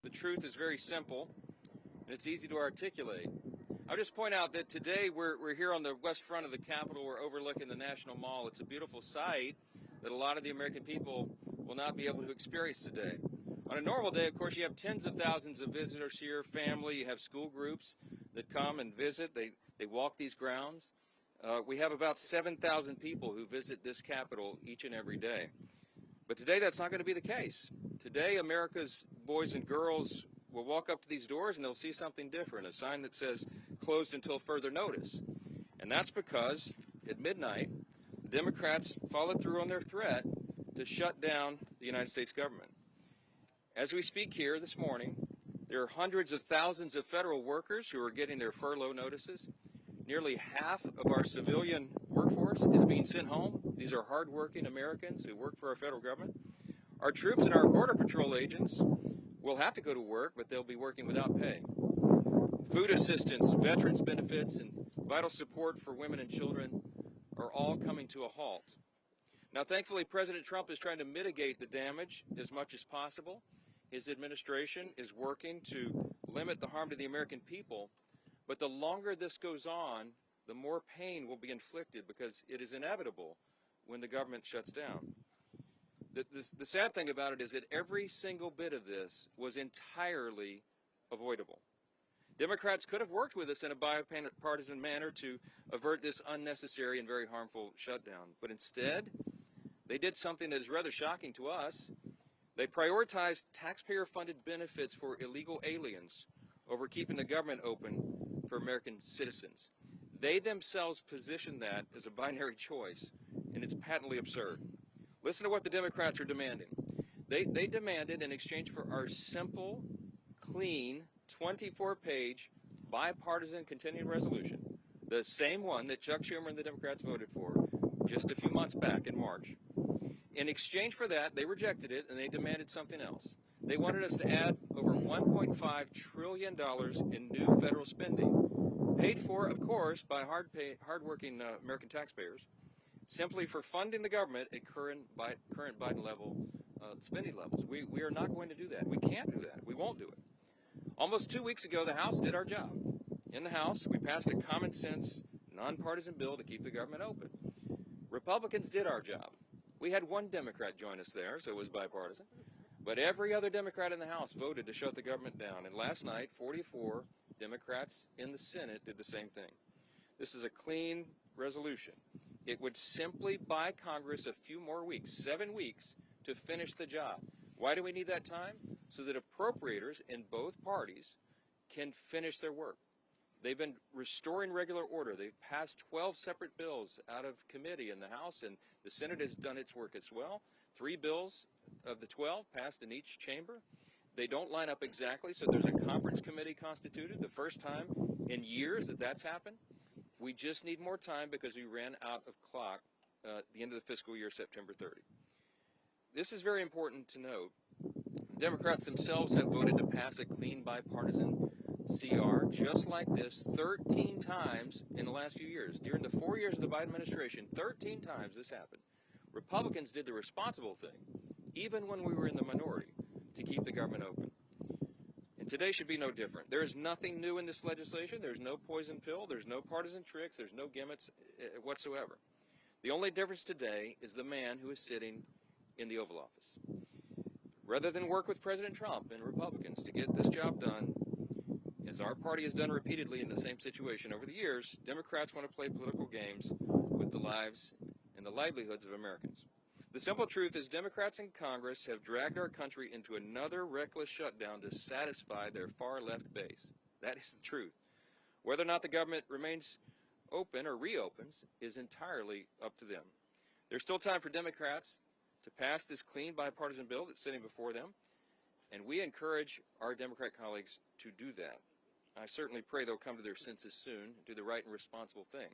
the truth is very simple, and it's easy to articulate. I'll just point out that today we're here on the west front of the Capitol. We're overlooking the National Mall. It's a beautiful sight that a lot of the American people will not be able to experience today. On a normal day, of course, you have tens of thousands of visitors here, family, you have school groups that come and visit. They walk these grounds. We have about 7,000 people who visit this Capitol each and every day. But today that's not going to be the case. Today America's boys and girls will walk up to these doors and they'll see something different, a sign that says closed until further notice. And that's because at midnight, the Democrats followed through on their threat to shut down the United States government. As we speak here this morning, there are hundreds of thousands of federal workers who are getting their furlough notices. Nearly half of our civilian workforce is being sent home. These are hardworking Americans who work for our federal government. Our troops and our Border Patrol agents will have to go to work, but they'll be working without pay. Food assistance, veterans benefits, and vital support for women and children are all coming to a halt. Now, thankfully, President Trump is trying to mitigate the damage as much as possible. His administration is working to limit the harm to the American people, but the longer this goes on, the more pain will be inflicted because it is inevitable when the government shuts down. The sad thing about it is that every single bit of this was entirely avoidable. Democrats could have worked with us in a bipartisan manner to avert this unnecessary and very harmful shutdown, but instead, they did something that is rather shocking to us. They prioritized taxpayer-funded benefits for illegal aliens over keeping the government open for American citizens. They themselves positioned that as a binary choice, and it's patently absurd. Listen to what the Democrats are demanding. They demanded, in exchange for our simple, clean, 24-page bipartisan continuing resolution, the same one that Chuck Schumer and the Democrats voted for just a few months back in March. In exchange for that, they rejected it and they demanded something else. They wanted us to add over $1.5 trillion in new federal spending, paid for, of course, by hardworking American taxpayers, simply for funding the government at current Biden level spending levels. We are not going to do that. We can't do that. We won't do it. Almost 2 weeks ago, the House did our job. In the House, we passed a common sense, nonpartisan bill to keep the government open. Republicans did our job. We had one Democrat join us there, so it was bipartisan. But every other Democrat in the House voted to shut the government down. And last night, 44 Democrats in the Senate did the same thing. This is a clean resolution. It would simply buy Congress a few more weeks, 7 weeks, to finish the job. Why do we need that time? So that appropriators in both parties can finish their work. They've been restoring regular order. They've passed 12 separate bills out of committee in the House, and the Senate has done its work as well. 3 bills of the 12 passed in each chamber. They don't line up exactly, so there's a conference committee constituted, the first time in years that that's happened. We just need more time because we ran out of clock at the end of the fiscal year, September 30. This is very important to note. Democrats themselves have voted to pass a clean bipartisan CR just like this 13 times in the last few years. During the 4 years of the Biden administration, 13 times this happened. Republicans did the responsible thing, even when we were in the minority, to keep the government open. And today should be no different. There is nothing new in this legislation. There's no poison pill. There's no partisan tricks. There's no gimmicks whatsoever. The only difference today is the man who is sitting in the Oval Office. Rather than work with President Trump and Republicans to get this job done, as our party has done repeatedly in the same situation over the years, Democrats want to play political games with the lives and the livelihoods of Americans. The simple truth is Democrats in Congress have dragged our country into another reckless shutdown to satisfy their far-left base. That is the truth. Whether or not the government remains open or reopens is entirely up to them. There's still time for Democrats to pass this clean bipartisan bill that's sitting before them, and we encourage our Democrat colleagues to do that. I certainly pray they'll come to their senses soon and do the right and responsible thing.